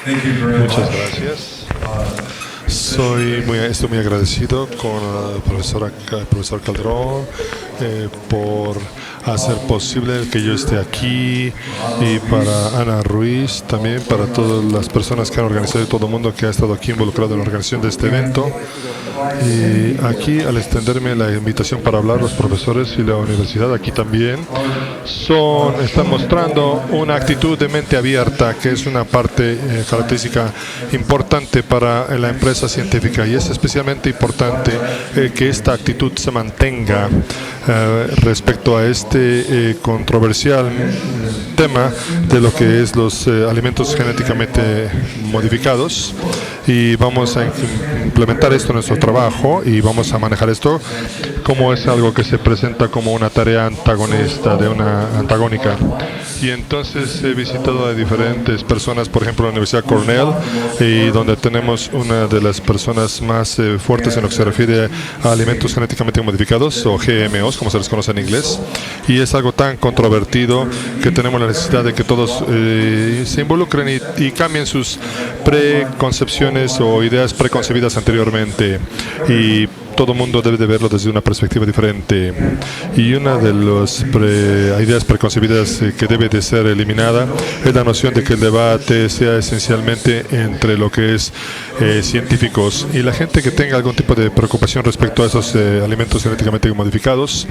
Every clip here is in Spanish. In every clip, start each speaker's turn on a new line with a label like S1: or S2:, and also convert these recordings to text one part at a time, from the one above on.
S1: Muchas gracias. Estoy muy agradecido con el profesor Calderón por hacer posible que yo esté aquí, y para Ana Ruiz, también para todas las personas que han organizado y todo el mundo que ha estado aquí involucrado en la organización de este evento. Y aquí, al extenderme la invitación para hablar, los profesores y la universidad aquí también están mostrando una actitud de mente abierta, que es una parte característica importante para la empresa científica, y es especialmente importante que esta actitud se mantenga respecto a este controversial tema de lo que es los alimentos genéticamente modificados. Y vamos a implementar esto en nuestro trabajo, y vamos a manejar esto como es algo que se presenta como una tarea antagónica. Y entonces he visitado a diferentes personas, por ejemplo la Universidad Cornell, y donde tenemos una de las personas más fuertes en lo que se refiere a alimentos genéticamente modificados, o GMOs, como se les conoce en inglés. Y es algo tan controvertido que tenemos la necesidad de que todos se involucren y cambien sus preconcepciones o ideas preconcebidas anteriormente, y todo el mundo debe de verlo desde una perspectiva diferente. Y una de las ideas preconcebidas que debe de ser eliminada es la noción de que el debate sea esencialmente entre lo que es científicos, y la gente que tenga algún tipo de preocupación respecto a esos alimentos genéticamente modificados.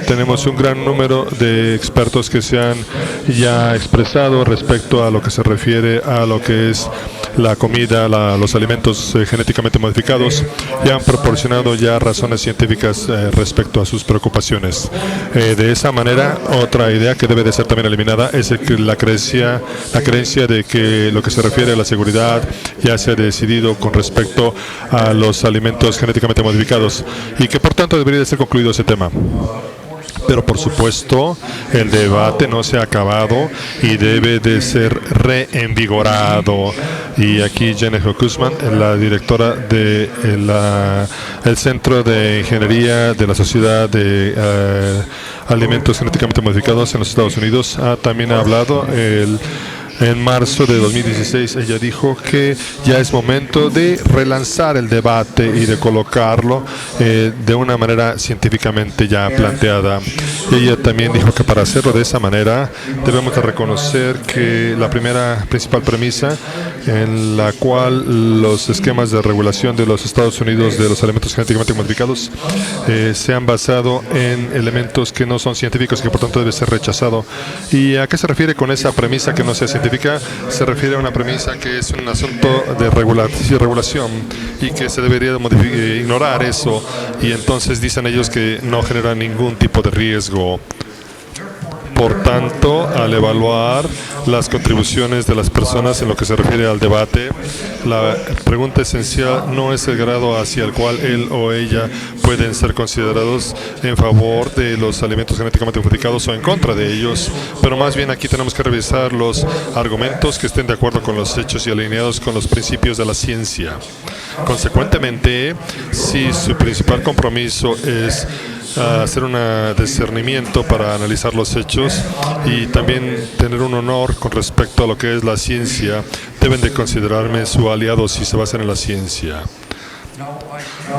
S1: Tenemos un gran número de expertos que se han ya expresado respecto a lo que se refiere a lo que es la comida, los alimentos genéticamente modificados, y han proporcionado ya razones científicas respecto a sus preocupaciones. De esa manera, otra idea que debe de ser también eliminada es la creencia de que lo que se refiere a la seguridad ya se ha decidido con respecto a los alimentos genéticamente modificados, y que por tanto debería de ser concluido ese tema. Pero por supuesto, el debate no se ha acabado y debe de ser reinvigorado. Y aquí Jennifer Kuzman, la directora del Centro de Ingeniería de la Sociedad de Alimentos Genéticamente Modificados en los Estados Unidos, también ha hablado. En marzo de 2016 ella dijo que ya es momento de relanzar el debate y de colocarlo de una manera científicamente ya planteada. Ella también dijo que para hacerlo de esa manera debemos de reconocer que la principal premisa en la cual los esquemas de regulación de los Estados Unidos de los alimentos genéticamente modificados se han basado en elementos que no son científicos y que por tanto debe ser rechazado. ¿Y a qué se refiere con esa premisa que no sea científica? Se refiere a una premisa que es un asunto de regulación, y que se debería ignorar eso, y entonces dicen ellos que no genera ningún tipo de riesgo. Por tanto, al evaluar las contribuciones de las personas en lo que se refiere al debate, la pregunta esencial no es el grado hacia el cual él o ella pueden ser considerados en favor de los alimentos genéticamente modificados o en contra de ellos, pero más bien aquí tenemos que revisar los argumentos que estén de acuerdo con los hechos y alineados con los principios de la ciencia. Consecuentemente, si su principal compromiso es hacer un discernimiento para analizar los hechos y también tener un honor con respecto a lo que es la ciencia, deben de considerarme su aliado si se basan en la ciencia.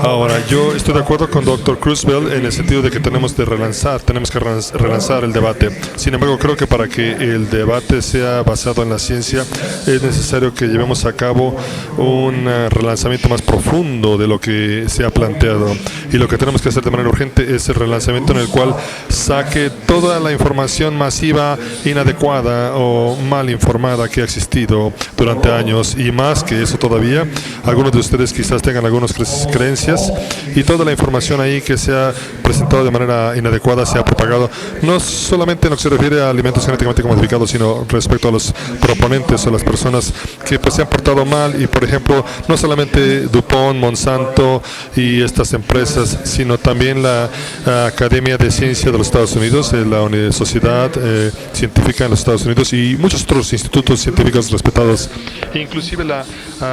S1: Ahora, yo estoy de acuerdo con Dr. Krusbel en el sentido de que tenemos que relanzar el debate. Sin embargo, creo que para que el debate sea basado en la ciencia es necesario que llevemos a cabo un relanzamiento más profundo de lo que se ha planteado. Y lo que tenemos que hacer de manera urgente es el relanzamiento en el cual saque toda la información masiva, inadecuada o mal informada que ha existido durante años. Y más que eso todavía, algunos de ustedes quizás tengan algunas creencias, y toda la información ahí que se ha presentado de manera inadecuada se ha propagado, no solamente en lo que se refiere a alimentos genéticamente modificados, sino respecto a los proponentes o las personas que pues se han portado mal. Y por ejemplo, no solamente DuPont, Monsanto y estas empresas, sino también la Academia de Ciencia de los Estados Unidos, la Sociedad Científica en los Estados Unidos y muchos otros institutos científicos respetados, inclusive la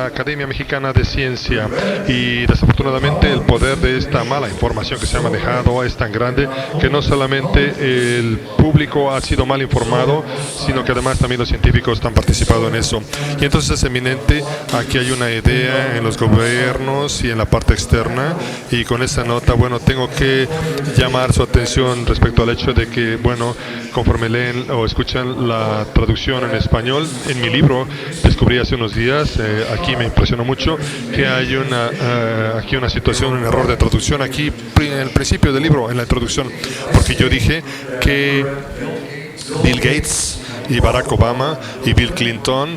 S1: Academia Mexicana de Ciencia. Y desafortunadamente el poder de esta mala información que se ha manejado tiempo es tan grande que no solamente el público ha sido mal informado, sino que además también los científicos han participado en eso. Y entonces es eminente, aquí hay una idea en los gobiernos y en la parte externa, y con esa nota, bueno, tengo que llamar su atención respecto al hecho de que, bueno, conforme leen o escuchan la traducción en español, en mi libro descubrí hace unos días, aquí me impresionó mucho, que hay aquí una situación, un error de traducción aquí en el principio del libro, en la introducción, porque yo dije que Bill Gates y Barack Obama y Bill Clinton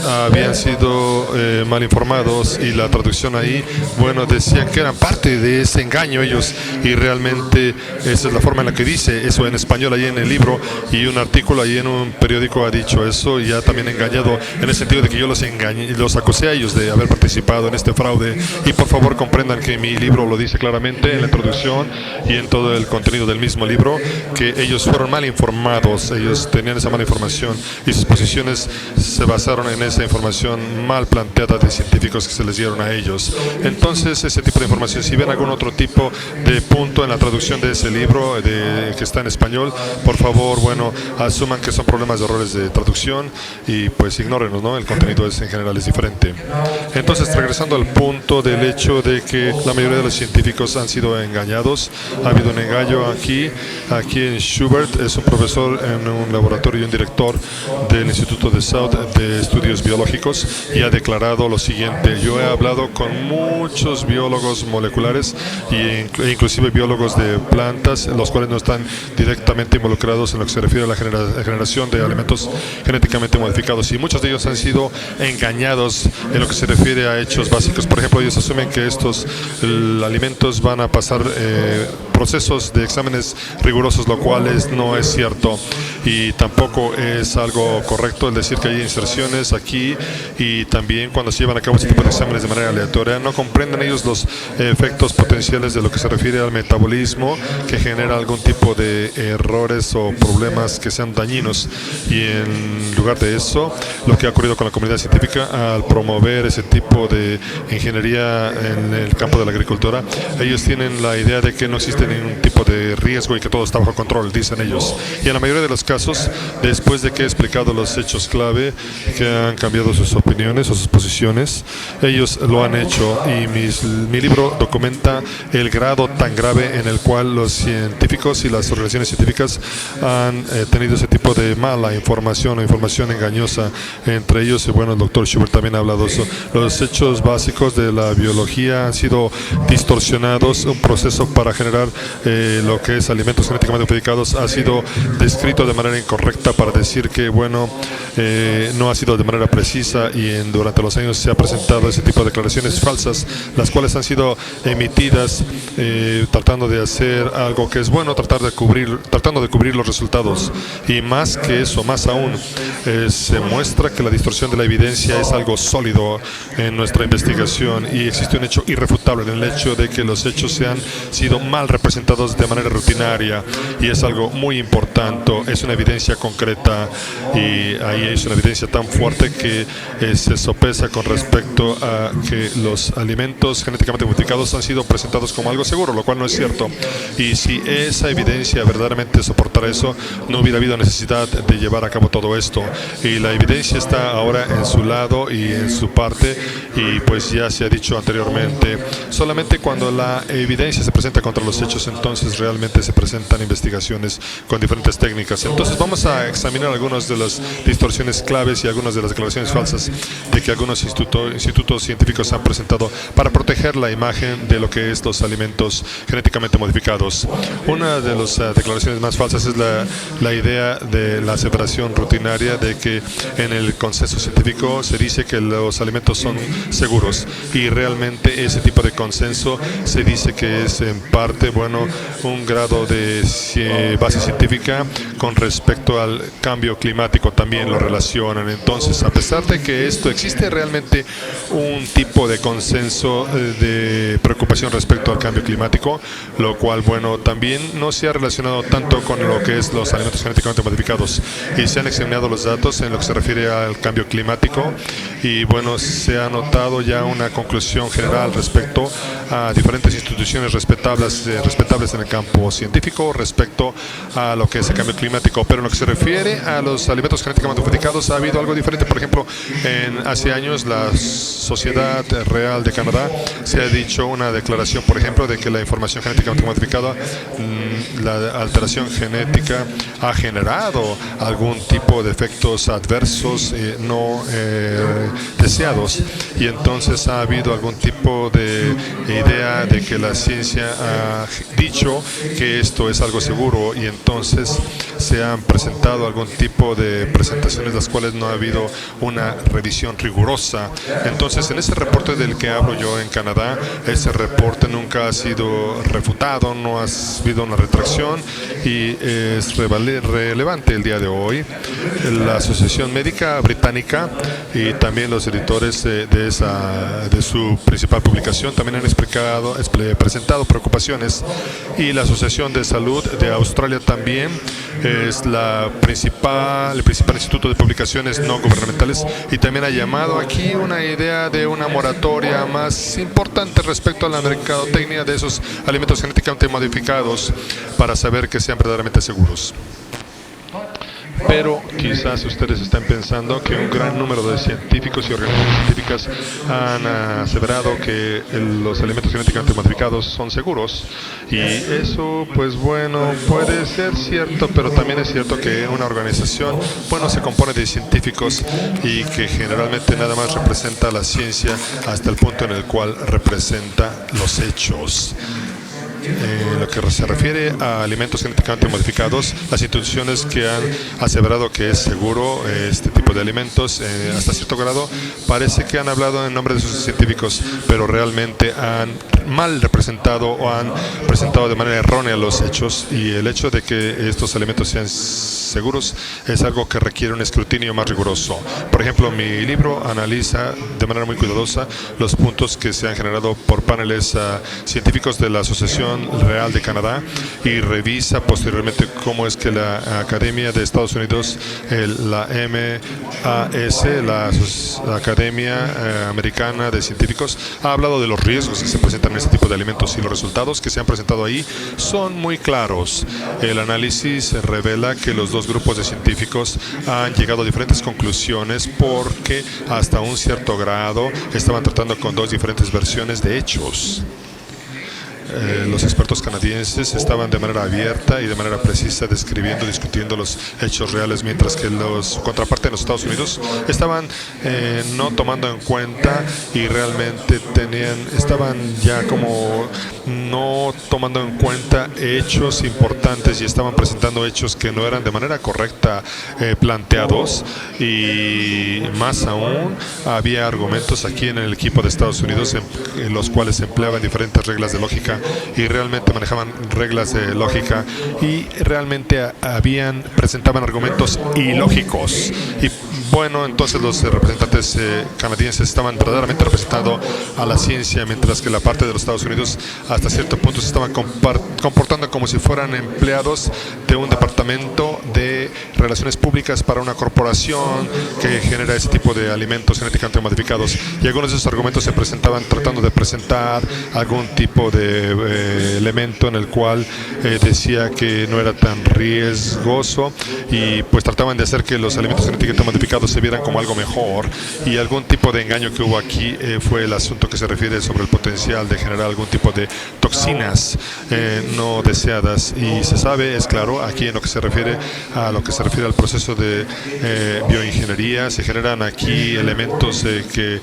S1: habían sido mal informados, y la traducción ahí, bueno, decían que eran parte de ese engaño ellos, y realmente esa es la forma en la que dice eso en español ahí en el libro, y un artículo ahí en un periódico ha dicho eso, y ha también engañado en el sentido de que yo los engañé, los acusé a ellos de haber participado en este fraude. Y por favor comprendan que mi libro lo dice claramente en la introducción y en todo el contenido del mismo libro, que ellos fueron mal informados, ellos tenían esa mala información y sus posiciones se basaron en esa información mal planteada de científicos que se les dieron a ellos. Entonces, ese tipo de información, si ven algún otro tipo de punto en la traducción de ese libro que está en español, por favor, bueno, asuman que son problemas de errores de traducción y pues ignórenlos, ¿no? El contenido en general es diferente. Entonces, regresando al punto del hecho de que la mayoría de los científicos han sido engañados, ha habido un engaño aquí en Schubert, es un profesor en un laboratorio y un director del Instituto de South de Estudios Biológicos, y ha declarado lo siguiente: yo he hablado con muchos biólogos moleculares e inclusive biólogos de plantas, los cuales no están directamente involucrados en lo que se refiere a la generación de alimentos genéticamente modificados, y muchos de ellos han sido engañados en lo que se refiere a hechos básicos. Por ejemplo, ellos asumen que estos alimentos van a pasar procesos de exámenes rigurosos, lo cual no es cierto, y tampoco es algo correcto el decir que hay inserciones aquí, y también cuando se llevan a cabo este tipo de exámenes de manera aleatoria, no comprenden ellos los efectos potenciales de lo que se refiere al metabolismo, que genera algún tipo de errores o problemas que sean dañinos. Y en lugar de eso, lo que ha ocurrido con la comunidad científica al promover ese tipo de ingeniería en el campo de la agricultura, ellos tienen la idea de que no existe ningún tipo de riesgo y que todo está bajo control, dicen ellos. Y en la mayoría de los casos, después de que he explicado los hechos clave que han cambiado sus opiniones o sus posiciones, ellos lo han hecho, y mi libro documenta el grado tan grave en el cual los científicos y las organizaciones científicas han tenido ese tipo de mala información o información engañosa. Entre ellos, bueno, el doctor Schubert también ha hablado de eso. Los hechos básicos de la biología han sido distorsionados, un proceso para generar lo que es alimentos genéticamente modificados ha sido descrito de manera incorrecta para decir que, bueno, no ha sido de manera precisa, y durante los años se ha presentado ese tipo de declaraciones falsas, las cuales han sido emitidas tratando de hacer algo que es bueno, tratando de cubrir los resultados. Y más que eso, más aún, se muestra que la distorsión de la evidencia es algo sólido en nuestra investigación, y existe un hecho irrefutable en el hecho de que los hechos se han sido mal representados de manera rutinaria, y es algo muy importante, es una evidencia concreta, y ahí es una evidencia tan fuerte que se sopesa con respecto a que los alimentos genéticamente modificados han sido presentados como algo seguro, lo cual no es cierto. Y si esa evidencia verdaderamente soportara eso, no hubiera habido necesidad de llevar a cabo todo esto. Y la evidencia está ahora en su lado y en su parte, y pues ya se ha dicho anteriormente, solamente cuando la evidencia se presenta contra los hechos, entonces realmente se presentan investigaciones con diferentes técnicas. Entonces vamos a examinar algunas de las distorsiones claves y algunas de las declaraciones falsas de que algunos institutos científicos han presentado para proteger la imagen de lo que es los alimentos genéticamente modificados. Una de las declaraciones más falsas es la idea de la aseveración rutinaria de que en el consenso científico se dice que los alimentos son seguros, y realmente ese tipo de consenso se dice que es en parte, bueno, un grado de base científica con respecto al cambio climático, también lo relacionan. Entonces, a pesar de que esto existe realmente un tipo de consenso de preocupación respecto al cambio climático, lo cual, bueno, también no se ha relacionado tanto con lo que es los alimentos genéticamente modificados, y se han examinado los datos en lo que se refiere al cambio climático, y bueno, se ha notado ya una conclusión general respecto reportó a diferentes instituciones respetables en el campo científico respecto a lo que es el cambio climático. Pero en lo que se refiere a los alimentos genéticamente modificados ha habido algo diferente. Por ejemplo, hace años la Sociedad Real de Canadá se ha dicho una declaración, por ejemplo, de que la información genéticamente modificada, la alteración genética ha generado algún tipo de efectos adversos no deseados, y entonces ha habido algún tipo de idea de que la ciencia ha dicho que esto es algo seguro, y entonces se han presentado algún tipo de presentaciones las cuales no ha habido una revisión rigurosa. Entonces, en ese reporte del que hablo yo en Canadá, ese reporte nunca ha sido refutado, no ha habido una retracción, y es relevante el día de hoy. La Asociación Médica Británica y también los editores de su principal publicación también han presentado preocupaciones, y la Asociación de Salud de Australia también es el principal instituto de publicaciones no gubernamentales, y también ha llamado aquí una idea de una moratoria más importante respecto a la mercadotecnia de esos alimentos genéticamente modificados para saber que sean verdaderamente seguros. Pero quizás ustedes están pensando que un gran número de científicos y organizaciones científicas han aseverado que los alimentos genéticamente modificados son seguros, y eso, pues bueno, puede ser cierto, pero también es cierto que una organización, bueno, se compone de científicos y que generalmente nada más representa la ciencia hasta el punto en el cual representa los hechos. Lo que se refiere a alimentos genéticamente modificados, las instituciones que han aseverado que es seguro este tipo de alimentos, hasta cierto grado, parece que han hablado en nombre de sus científicos, pero realmente han mal representado o han presentado de manera errónea los hechos, y el hecho de que estos alimentos sean seguros es algo que requiere un escrutinio más riguroso. Por ejemplo, mi libro analiza de manera muy cuidadosa los puntos que se han generado por paneles científicos de la Asociación Real de Canadá, y revisa posteriormente cómo es que la Academia de Estados Unidos, la MAS, la Academia Americana de Científicos, ha hablado de los riesgos que se presentan en este tipo de alimentos, y los resultados que se han presentado ahí son muy claros. El análisis revela que los dos grupos de científicos han llegado a diferentes conclusiones porque hasta un cierto grado estaban tratando con dos diferentes versiones de hechos. Los expertos canadienses estaban de manera abierta y de manera precisa discutiendo los hechos reales, mientras que su contraparte en los Estados Unidos estaban no tomando en cuenta, y realmente estaban ya como no tomando en cuenta hechos importantes, y estaban presentando hechos que no eran de manera correcta planteados, y más aún había argumentos aquí en el equipo de Estados Unidos en los cuales se empleaban diferentes reglas de lógica, y realmente manejaban reglas de lógica, y realmente presentaban argumentos ilógicos. Y bueno, entonces los representantes canadienses estaban verdaderamente representando a la ciencia, mientras que la parte de los Estados Unidos hasta cierto punto se estaban comportando como si fueran empleados de un departamento de relaciones públicas para una corporación que genera ese tipo de alimentos genéticamente modificados, y algunos de esos argumentos se presentaban tratando de presentar algún tipo de elemento en el cual decía que no era tan riesgoso, y pues trataban de hacer que los alimentos genéticamente modificados se vieran como algo mejor, y algún tipo de engaño que hubo aquí fue el asunto que se refiere sobre el potencial de generar algún tipo de toxinas no deseadas. Y se sabe, es claro, aquí en lo que se refiere al proceso de bioingeniería, se generan aquí elementos que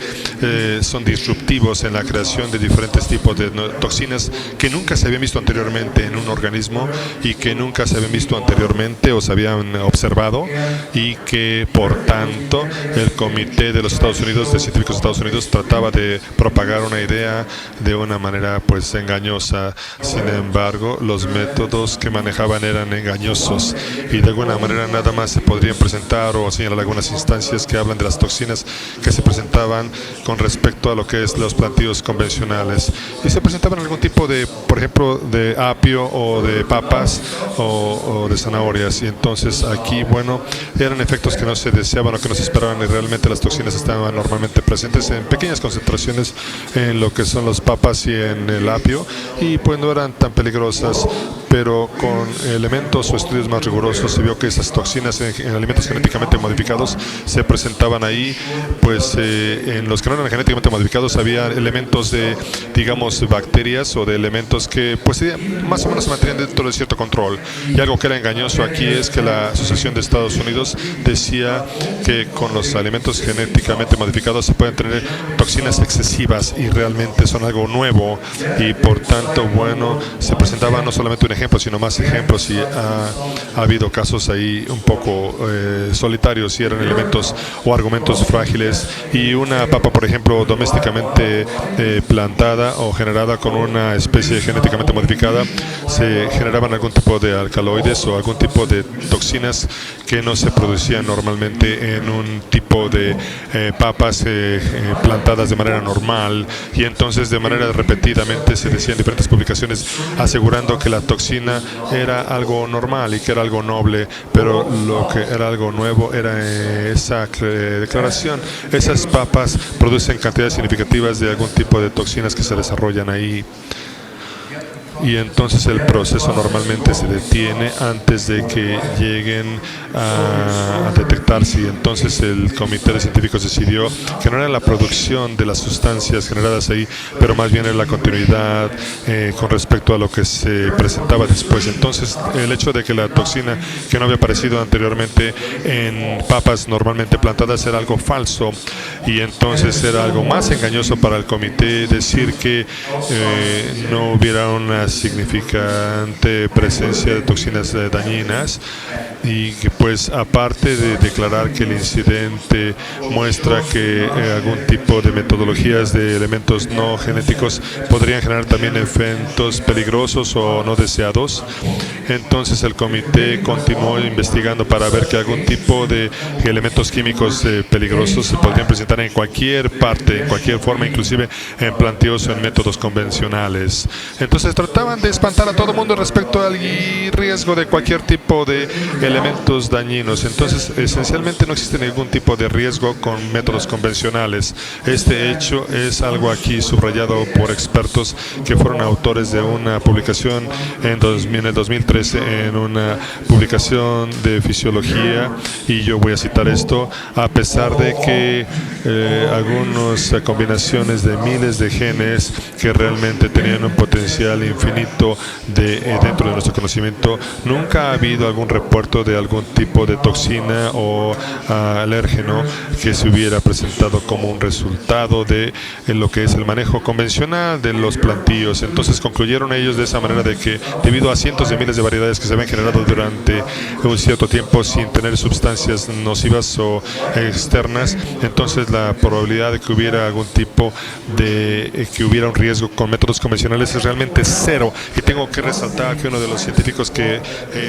S1: son disruptivos en la creación de diferentes tipos de toxinas que nunca se habían visto anteriormente en un organismo, y que nunca se habían visto anteriormente o se habían observado, y que por tanto el Comité de los Estados Unidos, de Científicos de Estados Unidos, trataba de propagar una idea de una manera pues engañosa. engañosa. Sin embargo, los métodos que manejaban eran engañosos y de alguna manera nada más se podrían presentar o señalar algunas instancias que hablan de las toxinas que se presentaban con respecto a lo que es los plantíos convencionales. Y se presentaban algún tipo de, por ejemplo, de apio o de papas o de zanahorias. Y entonces aquí, bueno, eran efectos que no se deseaban o que no se esperaban, y realmente las toxinas estaban normalmente presentes en pequeñas concentraciones en lo que son las papas y en el apio, y pues no eran tan peligrosas, pero con elementos o estudios más rigurosos se vio que esas toxinas en alimentos genéticamente modificados se presentaban ahí. Pues en los que no eran genéticamente modificados había elementos de, digamos, bacterias o de elementos que pues más o menos se mantenían dentro de cierto control. Y algo que era engañoso aquí es que la Asociación de Estados Unidos decía que con los alimentos genéticamente modificados se pueden tener toxinas excesivas, y realmente son algo nuevo, y por tanto, bueno, se presentaba no solamente un ejemplo, sino más ejemplos, y ha habido casos ahí un poco solitarios, y eran elementos o argumentos frágiles. Y una papa, por ejemplo, domésticamente plantada o generada con una especie genéticamente modificada, se generaban algún tipo de alcaloides o algún tipo de toxinas que no se producían normalmente en un tipo de papas plantadas de manera normal. Y entonces de manera repetidamente se decía en diferentes publicaciones asegurando que la toxina era algo normal y que era algo noble, pero lo que era algo nuevo era esa declaración. Esas papas producen cantidades significativas de algún tipo de toxinas que se desarrollan ahí, y entonces el proceso normalmente se detiene antes de que lleguen a detectarse. Y entonces el comité de científicos decidió que no era la producción de las sustancias generadas ahí, pero más bien era la continuidad con respecto a lo que se presentaba después. Entonces el hecho de que la toxina que no había aparecido anteriormente en papas normalmente plantadas era algo falso, y entonces era algo más engañoso para el comité decir que no hubiera una significante presencia de toxinas dañinas, y que pues aparte de declarar que el incidente muestra que algún tipo de metodologías de elementos no genéticos podrían generar también efectos peligrosos o no deseados, entonces el comité continuó investigando para ver que algún tipo de elementos químicos peligrosos se podrían presentar en cualquier parte, en cualquier forma, inclusive en plantíos o en métodos convencionales. Entonces trataban de espantar a todo el mundo respecto al riesgo de cualquier tipo de elementos dañinos. Entonces esencialmente no existe ningún tipo de riesgo con métodos convencionales. Este hecho es algo aquí subrayado por expertos que fueron autores de una publicación en el 2013 en una publicación de fisiología, y yo voy a citar esto: a pesar de que algunas combinaciones de miles de genes que realmente tenían un potencial infinito dentro de nuestro conocimiento, nunca ha habido algún reporte de algún tipo de toxina o alérgeno que se hubiera presentado como un resultado de lo que es el manejo convencional de los plantíos. Entonces concluyeron ellos de esa manera de que debido a cientos de miles de variedades que se habían generado durante un cierto tiempo sin tener sustancias nocivas o externas, entonces la probabilidad de que hubiera algún tipo de que hubiera un riesgo con métodos convencionales es realmente cero. Y tengo que resaltar que uno de los científicos que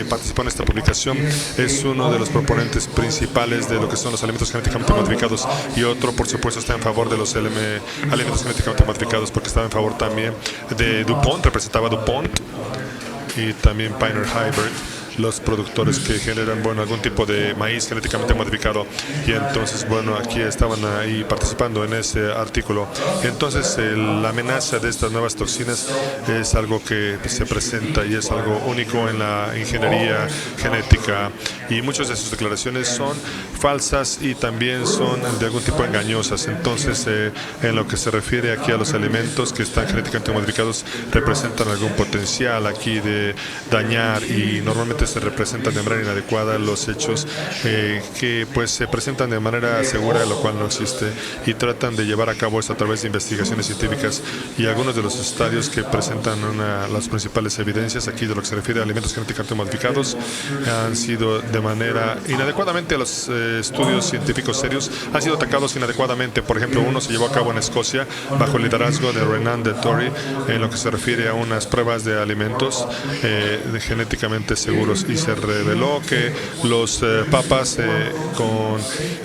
S1: participó en esta publicación es uno de los proponentes principales de lo que son los alimentos genéticamente modificados, y otro, por supuesto, está en favor de los alimentos genéticamente modificados porque estaba en favor también de DuPont, representaba DuPont, y también Pioneer Hybrid, los productores que generan, bueno, algún tipo de maíz genéticamente modificado. Y entonces, bueno, aquí estaban ahí participando en ese artículo. Entonces la amenaza de estas nuevas toxinas es algo que se presenta y es algo único en la ingeniería genética, y muchas de sus declaraciones son falsas y también son de algún tipo engañosas. Entonces en lo que se refiere aquí a los alimentos que están genéticamente modificados, representan algún potencial aquí de dañar, y normalmente se representan de manera inadecuada los hechos que pues se presentan de manera segura, lo cual no existe, y tratan de llevar a cabo esto a través de investigaciones científicas. Y algunos de los estadios que presentan las principales evidencias aquí de lo que se refiere a alimentos genéticamente modificados han sido de manera inadecuadamente, a los estudios científicos serios han sido atacados inadecuadamente. Por ejemplo, uno se llevó a cabo en Escocia bajo el liderazgo de Renan Dettori en lo que se refiere a unas pruebas de alimentos genéticamente seguros, y se reveló que los papas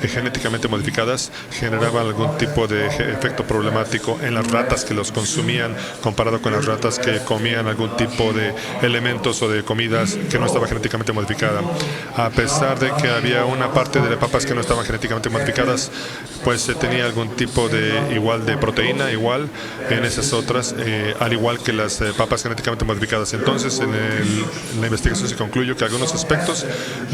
S1: genéticamente modificadas generaban algún tipo de efecto problemático en las ratas que los consumían, comparado con las ratas que comían algún tipo de elementos o de comidas que no estaba genéticamente modificada. A pesar de que había una parte de papas que no estaban genéticamente modificadas, pues se tenía algún tipo de proteína igual en esas otras, al igual que las papas genéticamente modificadas. Entonces, en la investigación se concluyó que algunos aspectos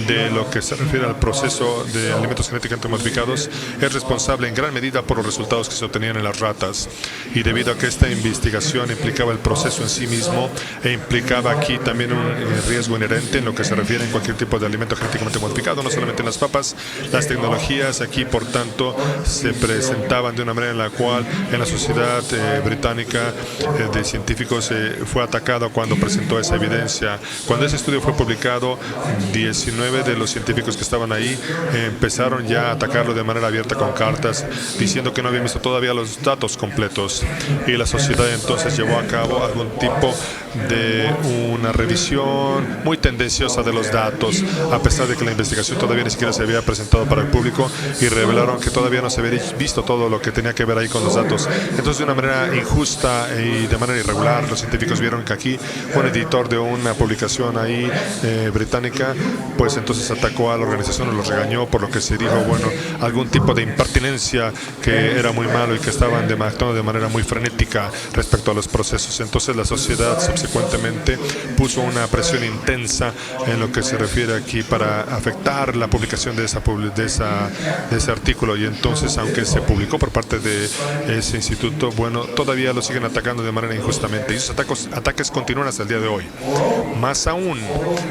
S1: de lo que se refiere al proceso de alimentos genéticamente modificados es responsable en gran medida por los resultados que se obtenían en las ratas. Y debido a que esta investigación implicaba el proceso en sí mismo e implicaba aquí también un riesgo inherente en lo que se refiere a cualquier tipo de alimento genéticamente modificado, no solamente en las papas, las tecnologías aquí, por tanto, se presentaban de una manera en la cual en la sociedad británica de científicos fue atacado cuando presentó esa evidencia. Cuando ese estudio fue publicado, 19 de los científicos que estaban ahí empezaron ya a atacarlo de manera abierta con cartas, diciendo que no habían visto todavía los datos completos. Y la sociedad entonces llevó a cabo algún tipo de una revisión muy tendenciosa de los datos, a pesar de que la investigación todavía ni siquiera se había presentado para el público, y revelaron que todavía no se había visto todo lo que tenía que ver ahí con los datos. Entonces, de una manera injusta y de manera irregular, los científicos vieron que aquí un editor de una publicación ahí británica, pues entonces atacó a la organización o los regañó, por lo que se dijo, bueno, algún tipo de impertinencia que era muy malo y que estaban actuando de manera muy frenética respecto a los procesos. Entonces la sociedad subsecuentemente puso una presión intensa en lo que se refiere aquí para afectar la publicación de ese artículo, y entonces, aunque se publicó por parte de ese instituto, bueno, todavía lo siguen atacando de manera injustamente, y esos ataques continúan hasta el día de hoy. Más aún,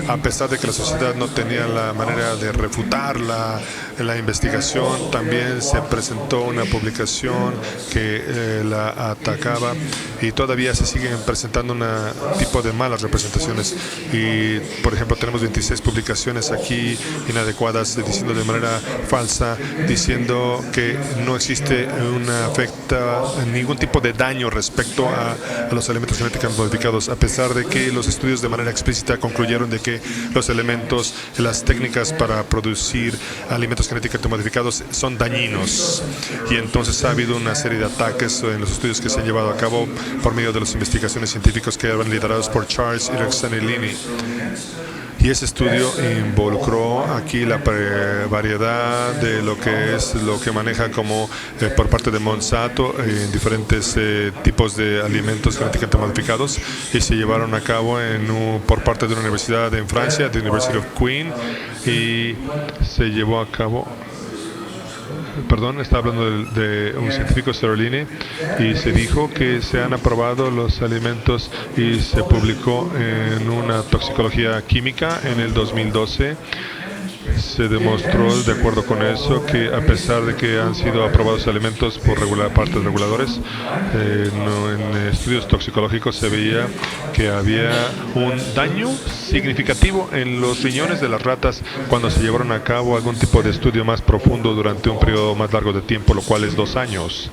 S1: a pesar de que la sociedad no tenía la manera de refutar la investigación, también se presentó una publicación que la atacaba, y todavía se siguen presentando un tipo de malas representaciones. Y, por ejemplo, tenemos 26 publicaciones aquí inadecuadas, diciendo de manera falsa, diciendo que no existe ningún tipo de daño respecto a los alimentos genéticamente modificados, a pesar de que los estudios de manera explícita concluyeron de que los elementos, las técnicas para producir alimentos genéticamente modificados son dañinos. Y entonces ha habido una serie de ataques en los estudios que se han llevado a cabo por medio de las investigaciones científicas que eran liderados por Charles y Roxanne Linney. Y ese estudio involucró aquí la variedad de lo que maneja como por parte de Monsanto en diferentes tipos de alimentos genéticamente modificados, y se llevaron a cabo por parte de una universidad en Francia, the University of Queen, y se llevó a cabo. Está hablando de un científico, Serolini, y se dijo que se han aprobado los alimentos, y se publicó en una toxicología química en el 2012. Se demostró, de acuerdo con eso, que a pesar de que han sido aprobados alimentos por partes reguladores, en estudios toxicológicos se veía que había un daño significativo en los riñones de las ratas cuando se llevaron a cabo algún tipo de estudio más profundo durante un periodo más largo de tiempo, lo cual es 2 años.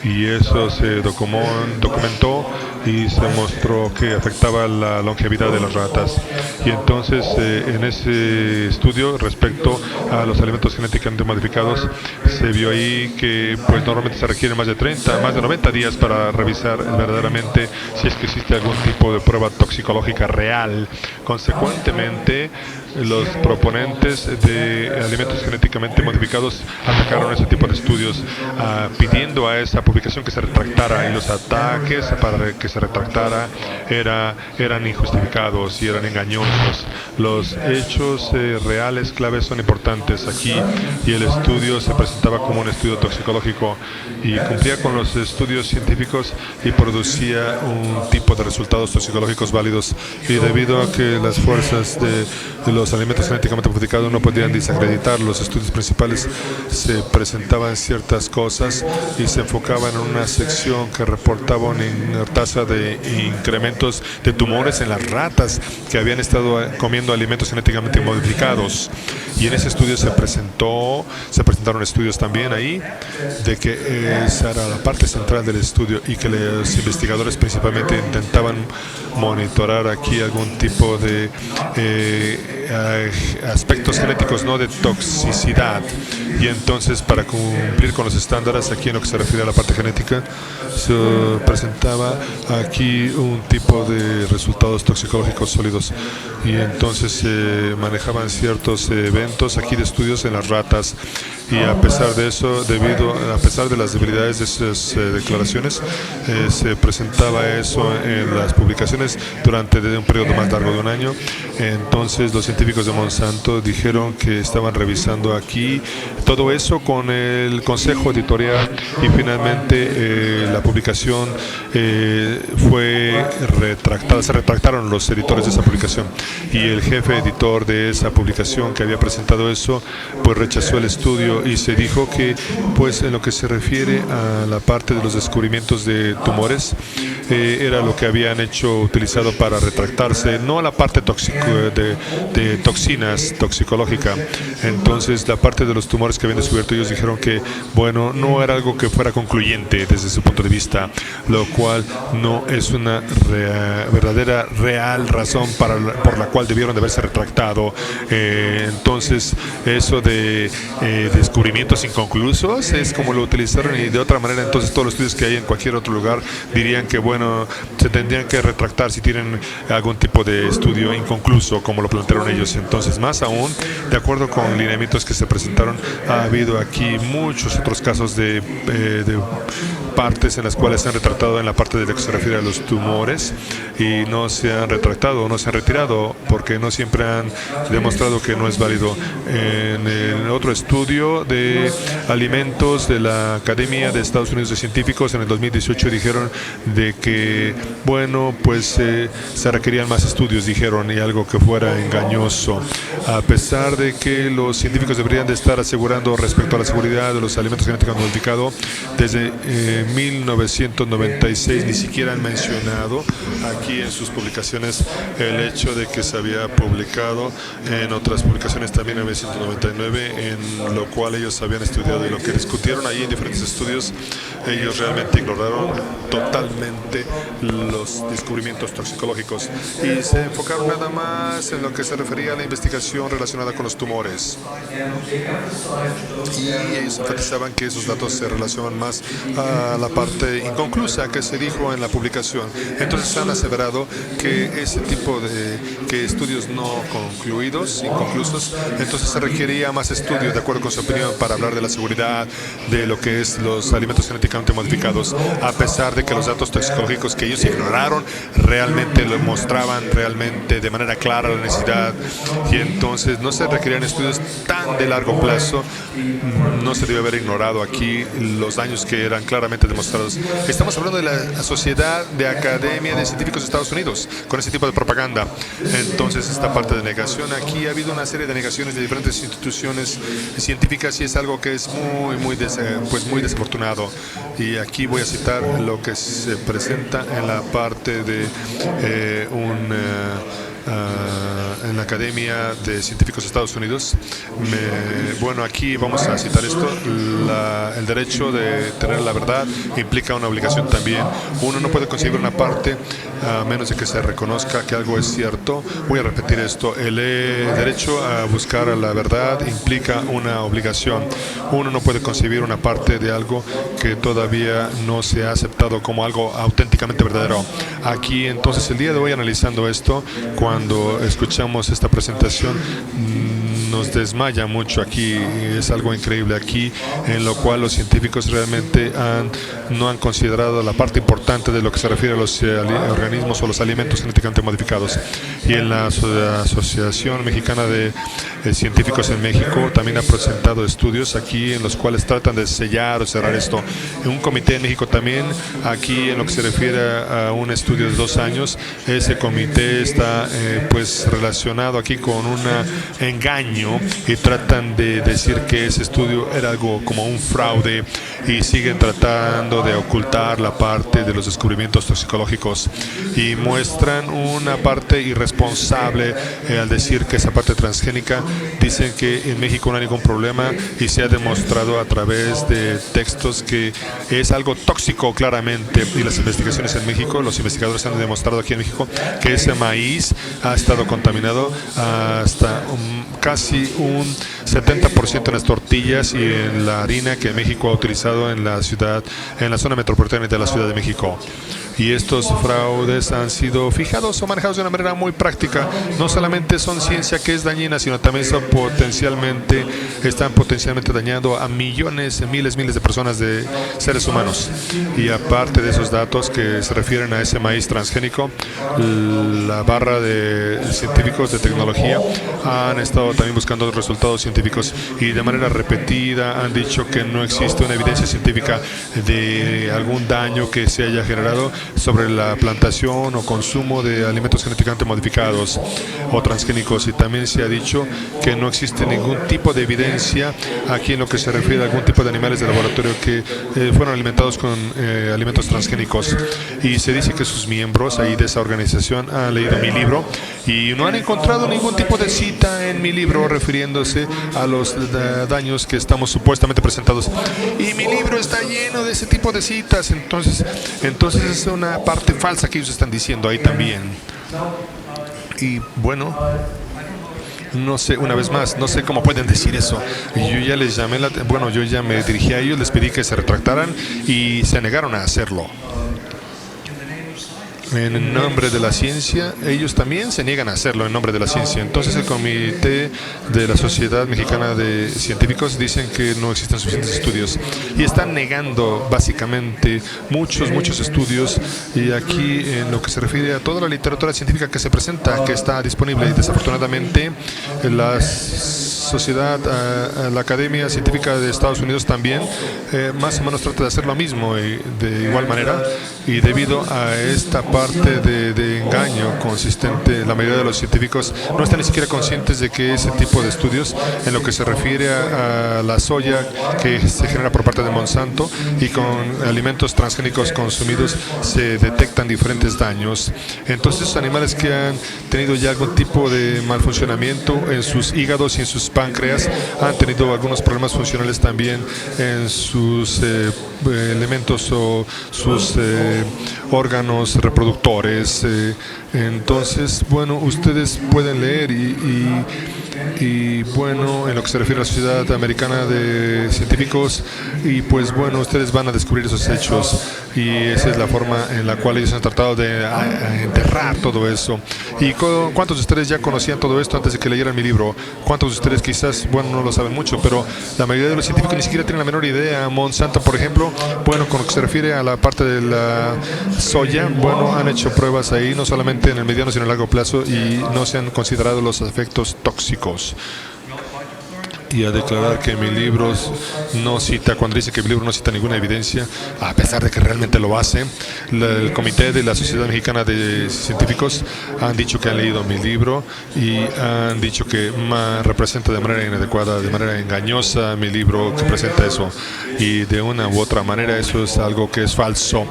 S1: Y eso se documentó y se mostró que afectaba la longevidad de las ratas. Y entonces, en ese estudio respecto a los alimentos genéticamente modificados, se vio ahí que pues normalmente se requiere más de 90 días para revisar verdaderamente si es que existe algún tipo de prueba toxicológica real. Consecuentemente, los proponentes de alimentos genéticamente modificados atacaron ese tipo de estudios, pidiendo a esa publicación que se retractara, y los ataques para que que se retractara eran injustificados y eran engañosos. Los hechos reales, claves, son importantes aquí, y el estudio se presentaba como un estudio toxicológico y cumplía con los estudios científicos y producía un tipo de resultados toxicológicos válidos. Y debido a que las fuerzas de los alimentos genéticamente modificados no podían desacreditar los estudios principales, se presentaban ciertas cosas y se enfocaban en una sección que reportaba una tasa de incrementos de tumores en las ratas que habían estado comiendo alimentos genéticamente modificados. Y en ese estudio se presentaron estudios también ahí de que esa era la parte central del estudio, y que los investigadores principalmente intentaban monitorar aquí algún tipo de aspectos genéticos, no de toxicidad. Y entonces, para cumplir con los estándares aquí en lo que se refiere a la parte genética, se presentaba aquí un tipo de resultados toxicológicos sólidos, y entonces se manejaban ciertos eventos aquí de estudios en las ratas. Y a pesar de eso, a pesar de las debilidades de esas declaraciones, se presentaba eso en las publicaciones durante un periodo más largo de un año. Entonces los científicos de Monsanto dijeron que estaban revisando aquí todo eso con el consejo editorial, y finalmente la publicación fue retractada. Se retractaron los editores de esa publicación, y el jefe editor de esa publicación que había presentado eso pues rechazó el estudio, y se dijo que pues en lo que se refiere a la parte de los descubrimientos de tumores era lo que habían utilizado para retractarse, no la parte de toxinas toxicológica. Entonces la parte de los tumores que habían descubierto, ellos dijeron que bueno, no era algo que fuera concluyente desde su punto de vista, lo cual no es una verdadera, real razón por la cual debieron de haberse retractado. Entonces eso de descubrimientos inconclusos es como lo utilizaron, y de otra manera entonces todos los estudios que hay en cualquier otro lugar dirían que bueno, se tendrían que retractar si tienen algún tipo de estudio inconcluso, como lo plantearon ellos. Entonces, más aún, de acuerdo con lineamientos que se presentaron, ha habido aquí muchos otros casos de partes en las cuales se han retratado en la parte de lo que se refiere a los tumores, y no se han retractado o no se han retirado porque no siempre han demostrado que no es válido. En el otro estudio de alimentos de la Academia de Estados Unidos de Científicos en el 2018 dijeron de que bueno, pues se requerían más estudios, dijeron, y algo que fuera engañoso, a pesar de que los científicos deberían de estar asegurando respecto a la seguridad de los alimentos genéticamente modificados. Desde 1996 ni siquiera han mencionado aquí en sus publicaciones el hecho de que se había publicado en otras publicaciones también en 1999, en lo cual ellos habían estudiado, y lo que discutieron ahí en diferentes estudios, ellos realmente ignoraron totalmente los descubrimientos toxicológicos y se enfocaron nada más en lo que se refería a la investigación relacionada con los tumores, y ellos enfatizaban que esos datos se relacionan más a la parte inconclusa que se dijo en la publicación. Entonces han aseverado que ese tipo de estudios no concluidos, inconclusos, entonces se requería más estudios, de acuerdo con su opinión, para hablar de la seguridad de lo que es los alimentos genéticamente modificados, a pesar de que los datos toxicológicos que ellos ignoraron realmente lo mostraban realmente de manera clara la necesidad, y entonces no se requerían estudios tan de largo plazo. No se debe haber ignorado aquí los daños que eran claramente demostrados. Estamos hablando de la Sociedad de Academia de Científicos de Estados Unidos con ese tipo de propaganda. Entonces esta parte de negación, aquí ha habido una serie de negaciones de diferentes instituciones científicas, y es algo que es muy desafortunado. Y aquí voy a citar lo que se presenta en la parte de en la Academia de Científicos de Estados Unidos. Bueno, aquí vamos a citar esto: el derecho de tener la verdad implica una obligación también. Uno no puede conseguir una parte a menos de que se reconozca que algo es cierto. Voy a repetir esto: el derecho a buscar la verdad implica una obligación. Uno no puede concebir una parte de algo que todavía no se ha aceptado como algo auténticamente verdadero. Aquí entonces, el día de hoy, analizando esto, cuando escuchamos esta presentación, nos desmaya mucho aquí. Es algo increíble aquí, en lo cual los científicos realmente no han considerado la parte importante de lo que se refiere a los organismos o los alimentos genéticamente modificados. Y en la Asociación Mexicana de Científicos en México también ha presentado estudios aquí en los cuales tratan de sellar o cerrar esto. En un comité en México también, aquí en lo que se refiere a un estudio de 2 años, ese comité está pues relacionado aquí con un engaño y tratan de decir que ese estudio era algo como un fraude y siguen tratando de ocultar la parte de los descubrimientos toxicológicos y muestran una parte irresponsable al decir que esa parte transgénica. Dicen que en México no hay ningún problema y se ha demostrado a través de textos que es algo tóxico claramente, y las investigaciones en México, los investigadores han demostrado aquí en México que ese maíz ha estado contaminado hasta casi un 70% en las tortillas y en la harina que México ha utilizado en la ciudad, en la zona metropolitana de la Ciudad de México. Y estos fraudes han sido fijados o manejados de una manera muy práctica. No solamente son ciencia que es dañina, sino también están potencialmente dañando a millones, miles de personas, de seres humanos. Y aparte de esos datos que se refieren a ese maíz transgénico, la barra de científicos de tecnología han estado también buscando resultados científicos y de manera repetida han dicho que no existe una evidencia científica de algún daño que se haya generado sobre la plantación o consumo de alimentos genéticamente modificados o transgénicos. Y también se ha dicho que no existe ningún tipo de evidencia aquí en lo que se refiere a algún tipo de animales de laboratorio que fueron alimentados con alimentos transgénicos. Y se dice que sus miembros ahí de esa organización han leído mi libro y no han encontrado ningún tipo de cita en mi libro refiriéndose a los daños que estamos supuestamente presentados. Y mi libro está lleno de ese tipo de citas. Entonces es una parte falsa que ellos están diciendo ahí también. Y bueno, no sé, una vez más, no sé cómo pueden decir eso. Yo ya les llamé, yo ya me dirigí a ellos, les pedí que se retractaran y se negaron a hacerlo. En nombre de la ciencia, ellos también se niegan a hacerlo en nombre de la ciencia. Entonces el comité de la Sociedad Mexicana de Científicos dicen que no existen suficientes estudios y están negando básicamente muchos estudios. Y aquí en lo que se refiere a toda la literatura científica que se presenta, que está disponible, y desafortunadamente la sociedad, la Academia Científica de Estados Unidos también más o menos trata de hacer lo mismo y de igual manera, y debido a esta parte de engaño consistente, la mayoría de los científicos no están ni siquiera conscientes de que ese tipo de estudios, en lo que se refiere a la soya que se genera por parte de Monsanto y con alimentos transgénicos consumidos, se detectan diferentes daños. Entonces esos animales que han tenido ya algún tipo de mal funcionamiento en sus hígados y en sus páncreas, han tenido algunos problemas funcionales también en sus elementos o sus órganos reproductores. Entonces, bueno, ustedes pueden leer y bueno, en lo que se refiere a la Sociedad Americana de Científicos, y pues bueno, ustedes van a descubrir esos hechos y esa es la forma en la cual ellos han tratado de enterrar todo eso. ¿Y cuántos de ustedes ya conocían todo esto antes de que leyeran mi libro? ¿Cuántos de ustedes quizás, bueno, no lo saben mucho, pero la mayoría de los científicos ni siquiera tienen la menor idea? Monsanto, por ejemplo, bueno, con lo que se refiere a la parte de la soya, bueno, han hecho pruebas ahí, no solamente en el mediano, sino en el largo plazo, y no se han considerado los efectos tóxicos. Y a declarar que mi libro no cita, cuando dice que mi libro no cita ninguna evidencia, a pesar de que realmente lo hace. El comité de la Sociedad Mexicana de Científicos han dicho que han leído mi libro y han dicho que representa de manera inadecuada, de manera engañosa mi libro, que presenta eso, y de una u otra manera eso es algo que es falso.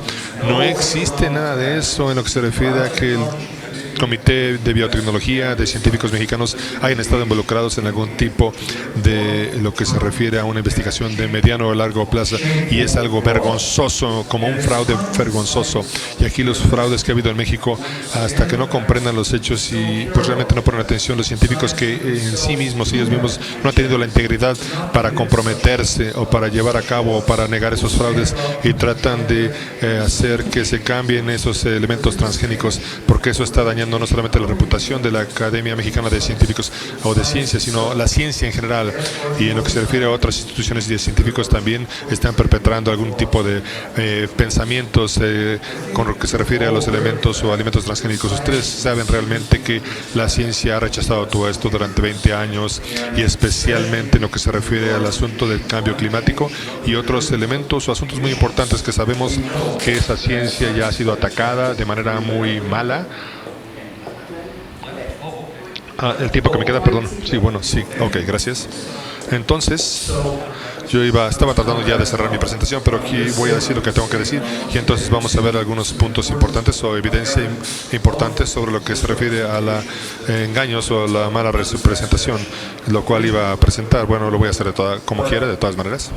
S1: No existe nada de eso en lo que se refiere a que el Comité de Biotecnología de científicos mexicanos hayan estado involucrados en algún tipo de lo que se refiere a una investigación de mediano o largo plazo, y es algo vergonzoso, como un fraude vergonzoso. Y aquí los fraudes que ha habido en México, hasta que no comprendan los hechos y pues realmente no ponen atención los científicos, que en sí mismos, ellos mismos no han tenido la integridad para comprometerse o para llevar a cabo o para negar esos fraudes, y tratan de hacer que se cambien esos elementos transgénicos, porque eso está dañando dañando no solamente la reputación de la Academia Mexicana de Científicos o de Ciencias, sino la ciencia en general. Y en lo que se refiere a otras instituciones de científicos, también están perpetrando algún tipo de pensamientos con lo que se refiere a los elementos o alimentos transgénicos. Ustedes saben realmente que la ciencia ha rechazado todo esto durante 20 años, y especialmente en lo que se refiere al asunto del cambio climático y otros elementos o asuntos muy importantes que sabemos que esa ciencia ya ha sido atacada de manera muy mala. El tiempo que me queda, perdón. Sí, bueno, sí. Ok, gracias. Entonces, estaba tratando ya de cerrar mi presentación, pero aquí voy a decir lo que tengo que decir, y entonces vamos a ver algunos puntos importantes o evidencia importante sobre lo que se refiere a los engaños o la mala presentación, lo cual iba a presentar. Bueno, lo voy a hacer como quiera, de todas maneras.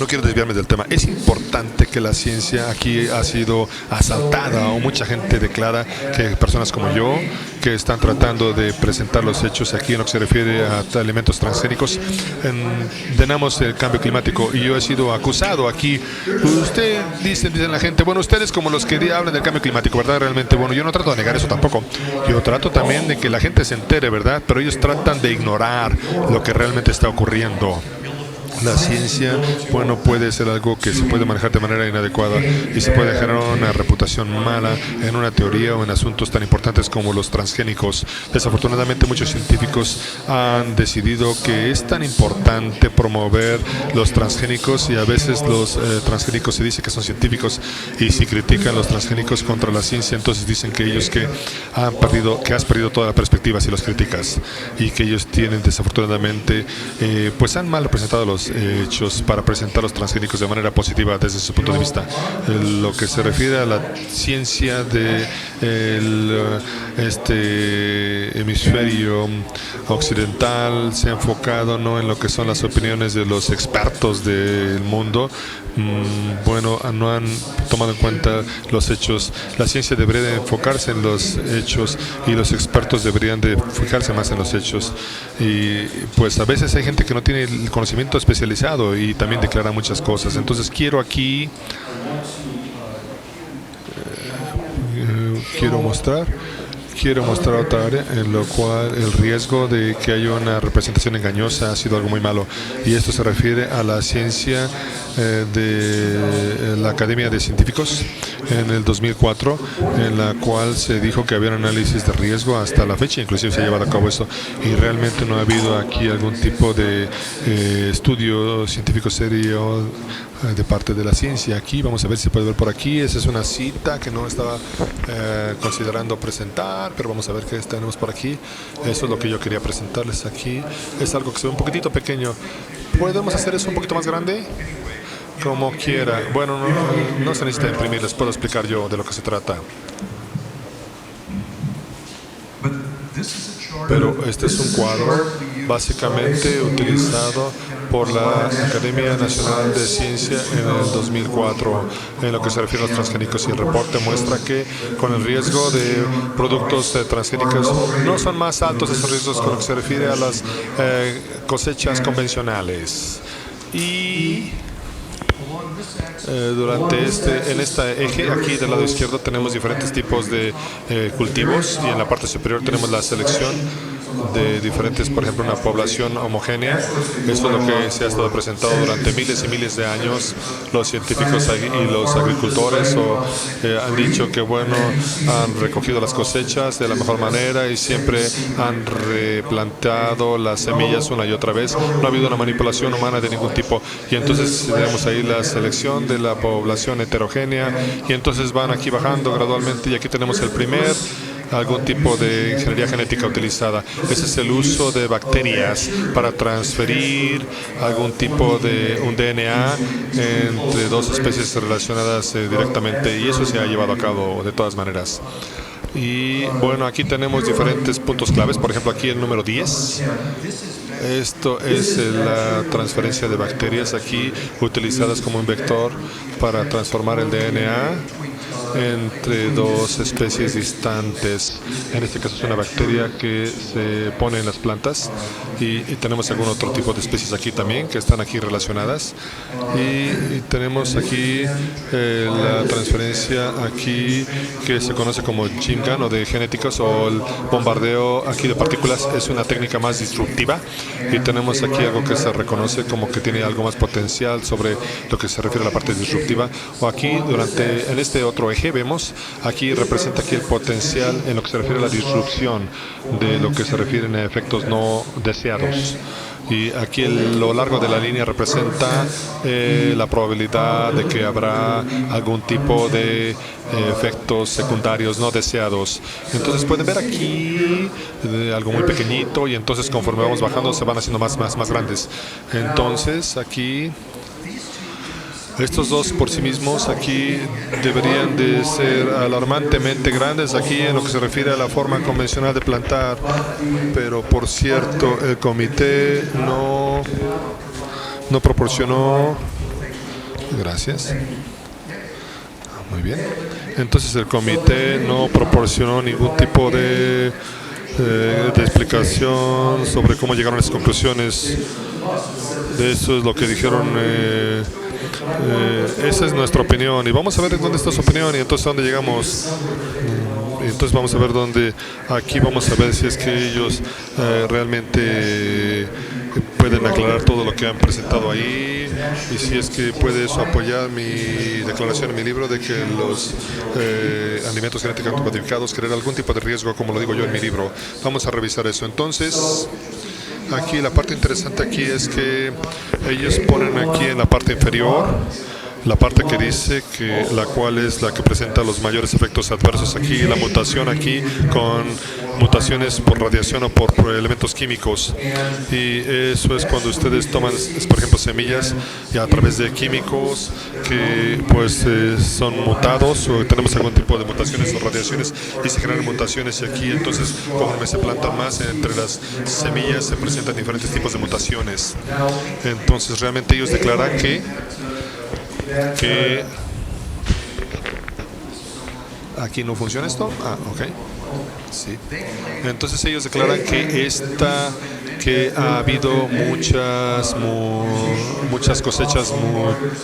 S1: No quiero desviarme del tema. Es importante que la ciencia aquí ha sido asaltada, o mucha gente declara que personas como yo, que están tratando de presentar los hechos aquí en lo que se refiere a alimentos transgénicos, denegamos el cambio climático. Y yo he sido acusado aquí. Dicen la gente, bueno, ustedes como los que hablan del cambio climático, ¿verdad? Realmente, bueno, yo no trato de negar eso tampoco. Yo trato también de que la gente se entere, ¿verdad? Pero ellos tratan de ignorar lo que realmente está ocurriendo. La ciencia, bueno, puede ser algo que se puede manejar de manera inadecuada y se puede generar una reputación mala en una teoría o en asuntos tan importantes como los transgénicos. Desafortunadamente, muchos científicos han decidido que es tan importante promover los transgénicos, y a veces los transgénicos se dice que son científicos, y si critican los transgénicos contra la ciencia, entonces dicen que ellos que has perdido toda la perspectiva si los criticas, y que ellos tienen desafortunadamente pues han mal representado los hechos para presentar los transgénicos de manera positiva desde su punto de vista. Lo que se refiere a la ciencia de este hemisferio occidental, se ha enfocado no en lo que son las opiniones de los expertos del mundo. Bueno, no han tomado en cuenta los hechos. La ciencia debería de enfocarse en los hechos, y los expertos deberían de fijarse más en los hechos. Y pues a veces hay gente que no tiene el conocimiento especializado y también declara muchas cosas. Entonces quiero mostrar otra área en la cual el riesgo de que haya una representación engañosa ha sido algo muy malo, y esto se refiere a la ciencia de la Academia de Científicos en el 2004, en la cual se dijo que había un análisis de riesgo hasta la fecha, inclusive se ha llevado a cabo eso, y realmente no ha habido aquí algún tipo de estudio científico serio de parte de la ciencia. Aquí vamos a ver si se puede ver por aquí. Esa es una cita que no estaba considerando presentar, pero vamos a ver qué tenemos por aquí. Eso es lo que yo quería presentarles aquí. Es algo que se ve un poquitito pequeño. ¿Podemos hacer eso un poquito más grande? Como quiera. Bueno, no se necesita imprimir, les puedo explicar yo de lo que se trata. Pero este es un cuadro básicamente utilizado por la Academia Nacional de Ciencia en el 2004 en lo que se refiere a los transgénicos, y el reporte muestra que con el riesgo de productos transgénicos no son más altos esos riesgos con lo que se refiere a las cosechas convencionales. Y en este eje aquí del lado izquierdo tenemos diferentes tipos de cultivos, y en la parte superior tenemos la selección de diferentes, por ejemplo, una población homogénea. Esto es lo que se ha estado presentado durante miles y miles de años. Los científicos y los agricultores han dicho que, bueno, han recogido las cosechas de la mejor manera y siempre han replantado las semillas una y otra vez. No ha habido una manipulación humana de ningún tipo, y entonces tenemos ahí la selección de la población heterogénea, y entonces van aquí bajando gradualmente, y aquí tenemos algún tipo de ingeniería genética utilizada. Ese es el uso de bacterias para transferir algún tipo de un DNA entre dos especies relacionadas directamente, y eso se ha llevado a cabo de todas maneras. Y bueno, aquí tenemos diferentes puntos claves. Por ejemplo, aquí el número 10. Esto es la transferencia de bacterias aquí utilizadas como un vector para transformar el DNA. entre dos especies distantes. En este caso es una bacteria que se pone en las plantas y tenemos algún otro tipo de especies aquí también que están aquí relacionadas. Y tenemos aquí la transferencia aquí que se conoce como gene gun o de genéticos, o el bombardeo aquí de partículas. Es una técnica más disruptiva y tenemos aquí algo que se reconoce como que tiene algo más potencial sobre lo que se refiere a la parte disruptiva. O aquí en este otro eje vemos aquí representa aquí el potencial en lo que se refiere a la disrupción de lo que se refieren a efectos no deseados. Y aquí lo largo de la línea representa la probabilidad de que habrá algún tipo de efectos secundarios no deseados. Entonces pueden ver aquí algo muy pequeñito, y entonces conforme vamos bajando se van haciendo más grandes. Entonces aquí estos dos por sí mismos aquí deberían de ser alarmantemente grandes aquí en lo que se refiere a la forma convencional de plantar, pero por cierto el comité no proporcionó. Gracias. Muy bien. Entonces el comité no proporcionó ningún tipo de explicación sobre cómo llegaron a esas conclusiones. De eso es lo que dijeron. Esa es nuestra opinión y vamos a ver dónde está su opinión y entonces a dónde llegamos. Entonces vamos a ver aquí vamos a ver si es que ellos realmente pueden aclarar todo lo que han presentado ahí, y si es que puede eso apoyar mi declaración en mi libro de que los alimentos genéticamente modificados crean algún tipo de riesgo, como lo digo yo en mi libro. Vamos a revisar eso. Entonces aquí la parte interesante aquí es que ellos ponen aquí en la parte inferior la parte que dice que la cual es la que presenta los mayores efectos adversos. Aquí la mutación aquí con mutaciones por radiación o por elementos químicos, y eso es cuando ustedes toman por ejemplo semillas y a través de químicos que pues son mutados, o tenemos algún tipo de mutaciones o radiaciones y se generan mutaciones, y aquí entonces conforme se plantan más entre las semillas se presentan diferentes tipos de mutaciones. Entonces realmente ellos declaran que aquí no funciona esto. Ok. Sí. Entonces ellos declaran que ha habido muchas cosechas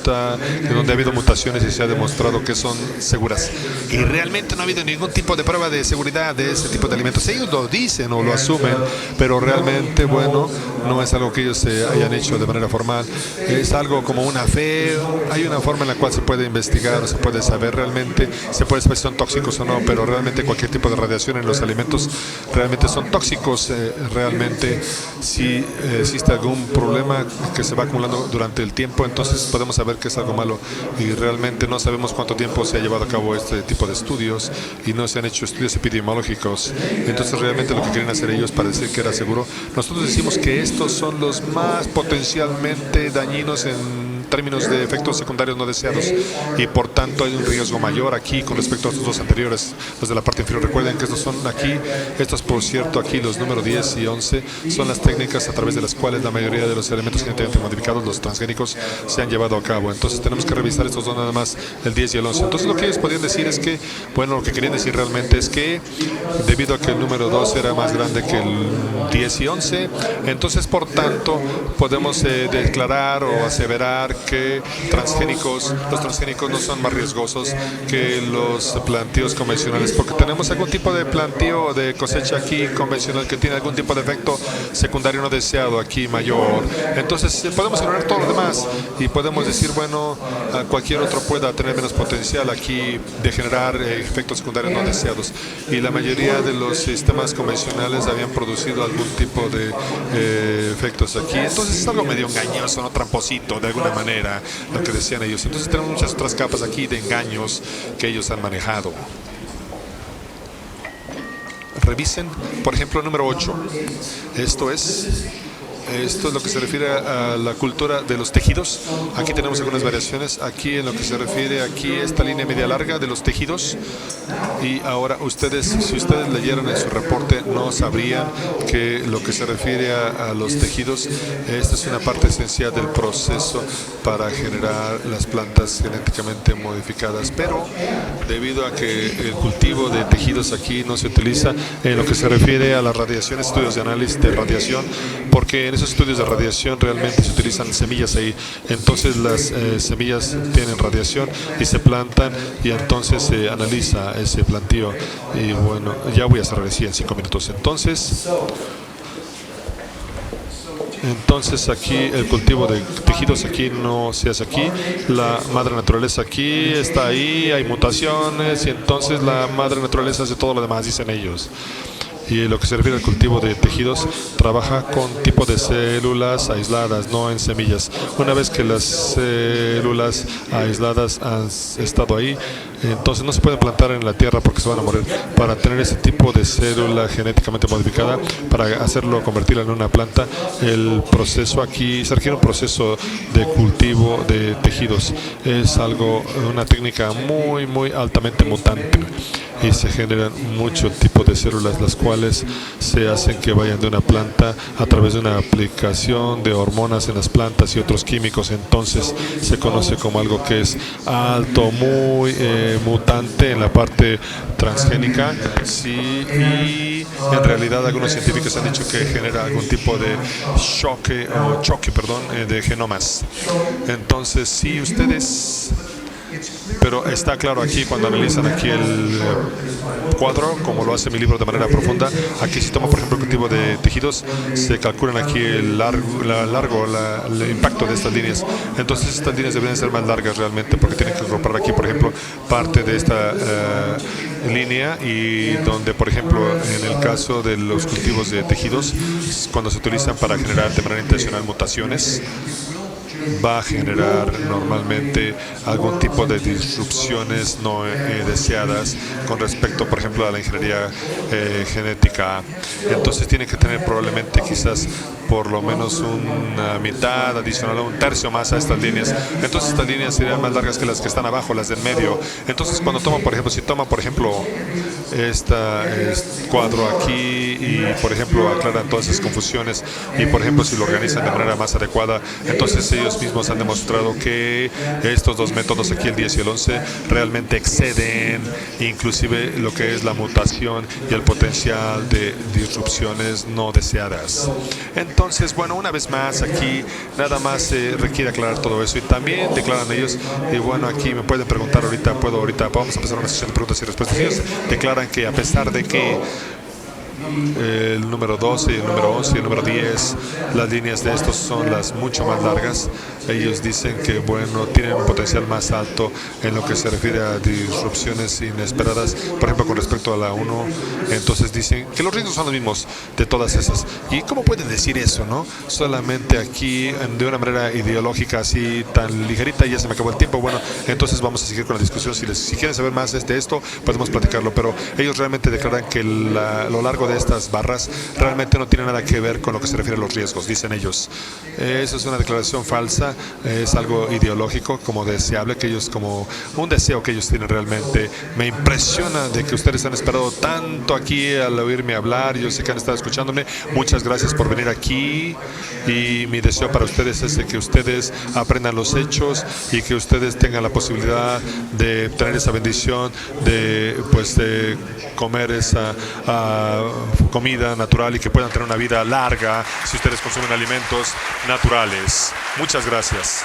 S1: donde ha habido mutaciones y se ha demostrado que son seguras. Y realmente no ha habido ningún tipo de prueba de seguridad de ese tipo de alimentos. Ellos lo dicen o lo asumen, pero realmente, bueno, no es algo que ellos se hayan hecho de manera formal. Es algo como una fe. Hay una forma en la cual se puede investigar, se puede saber realmente, se puede saber si son tóxicos o no, pero realmente cualquier tipo de radiación en los alimentos realmente son tóxicos. Realmente si existe algún problema que se va acumulando durante el tiempo, entonces podemos saber que es algo malo, y realmente no sabemos cuánto tiempo se ha llevado a cabo este tipo de estudios y no se han hecho estudios epidemiológicos. Entonces realmente lo que quieren hacer ellos para decir que era seguro, nosotros decimos que estos son los más potencialmente dañinos en términos de efectos secundarios no deseados, y por tanto hay un riesgo mayor aquí con respecto a estos dos anteriores, los de la parte inferior. Recuerden que estos por cierto aquí los números 10 y 11 son las técnicas a través de las cuales la mayoría de los elementos genéticamente modificados, los transgénicos, se han llevado a cabo. Entonces tenemos que revisar estos dos nada más, el 10 y el 11. Entonces lo que ellos podían decir es que, bueno, lo que querían decir realmente es que debido a que el número 2 era más grande que el 10 y 11, entonces por tanto podemos declarar o aseverar que los transgénicos no son más riesgosos que los plantíos convencionales, porque tenemos algún tipo de plantío de cosecha aquí convencional que tiene algún tipo de efecto secundario no deseado aquí mayor. Entonces podemos ignorar todo lo demás y podemos decir, bueno, cualquier otro pueda tener menos potencial aquí de generar efectos secundarios no deseados, y la mayoría de los sistemas convencionales habían producido algún tipo de efectos aquí. Entonces es algo medio engañoso, no tramposito de alguna manera lo que decían ellos. Entonces tenemos muchas otras capas aquí de engaños que ellos han manejado. Revisen, por ejemplo, el número 8. Esto es Esto es lo que se refiere a la cultura de los tejidos. Aquí tenemos algunas variaciones. Aquí en lo que se refiere, aquí esta línea media larga de los tejidos. Y ahora ustedes, si ustedes leyeron en su reporte, no sabrían que lo que se refiere a los tejidos, esta es una parte esencial del proceso para generar las plantas genéticamente modificadas. Pero debido a que el cultivo de tejidos aquí no se utiliza en lo que se refiere a la radiación, estudios de análisis de radiación, porque en esos estudios de radiación realmente se utilizan semillas ahí. Entonces las semillas tienen radiación y se plantan y entonces se analiza ese plantío. Y bueno, ya voy a cerrar así en 5 minutos. Entonces aquí el cultivo de tejidos aquí no se hace aquí, la madre naturaleza aquí está ahí, hay mutaciones y entonces la madre naturaleza hace todo lo demás, dicen ellos. Y lo que se refiere al cultivo de tejidos, trabaja con tipo de células aisladas, no en semillas. Una vez que las células aisladas han estado ahí, entonces no se pueden plantar en la tierra porque se van a morir. Para tener ese tipo de célula genéticamente modificada, para hacerlo, convertirla en una planta, el proceso aquí, se requiere un proceso de cultivo de tejidos. Es algo, una técnica muy, muy altamente mutante. Y se generan mucho tipo de células, las cuales se hacen que vayan de una planta a través de una aplicación de hormonas en las plantas y otros químicos. Entonces se conoce como algo que es alto, muy mutante en la parte transgénica. Sí, y en realidad algunos científicos han dicho que genera algún tipo de choque de genomas. Entonces, si ustedes... Pero está claro aquí cuando analizan aquí el cuadro, como lo hace mi libro de manera profunda. Aquí si toma por ejemplo el cultivo de tejidos, se calculan aquí el impacto de estas líneas. Entonces estas líneas deberían ser más largas realmente, porque tienen que incorporar aquí por ejemplo parte de esta línea, y donde por ejemplo en el caso de los cultivos de tejidos, cuando se utilizan para generar de manera intencional mutaciones, va a generar normalmente algún tipo de disrupciones no deseadas con respecto, por ejemplo, a la ingeniería genética. Entonces tiene que tener probablemente quizás por lo menos una mitad adicional o un tercio más a estas líneas. Entonces estas líneas serían más largas que las que están abajo, las del medio. Entonces cuando toma, por ejemplo, si toma, por ejemplo, este cuadro aquí y, por ejemplo, aclaran todas esas confusiones y, por ejemplo, si lo organizan de manera más adecuada, entonces ellos mismos han demostrado que estos dos métodos aquí, el 10 y el 11, realmente exceden inclusive lo que es la mutación y el potencial de disrupciones no deseadas. Entonces, bueno, una vez más aquí nada más se requiere aclarar todo eso, y también declaran ellos, y bueno, aquí me pueden preguntar ahorita, vamos a empezar una sesión de preguntas y respuestas. Ellos declaran que a pesar de que el número 12, el número 11 y el número 10, las líneas de estos son las mucho más largas. Ellos dicen que, bueno, tienen un potencial más alto en lo que se refiere a disrupciones inesperadas, por ejemplo, con respecto a la 1. Entonces dicen que los riesgos son los mismos de todas esas. ¿Y cómo pueden decir eso, no? Solamente aquí, de una manera ideológica así, tan ligerita, ya se me acabó el tiempo. Bueno, entonces vamos a seguir con la discusión. Si quieren saber más de esto, podemos platicarlo, pero ellos realmente declaran que lo largo de estas barras realmente no tiene nada que ver con lo que se refiere a los riesgos, dicen ellos. Eso es una declaración falsa, es algo ideológico, como deseable, que ellos, como un deseo que ellos tienen realmente. Me impresiona de que ustedes han esperado tanto aquí al oírme hablar. Yo sé que han estado escuchándome. Muchas gracias por venir aquí, y mi deseo para ustedes es de que ustedes aprendan los hechos y que ustedes tengan la posibilidad de tener esa bendición de, pues, de comer esa comida natural, y que puedan tener una vida larga si ustedes consumen alimentos naturales. Muchas gracias.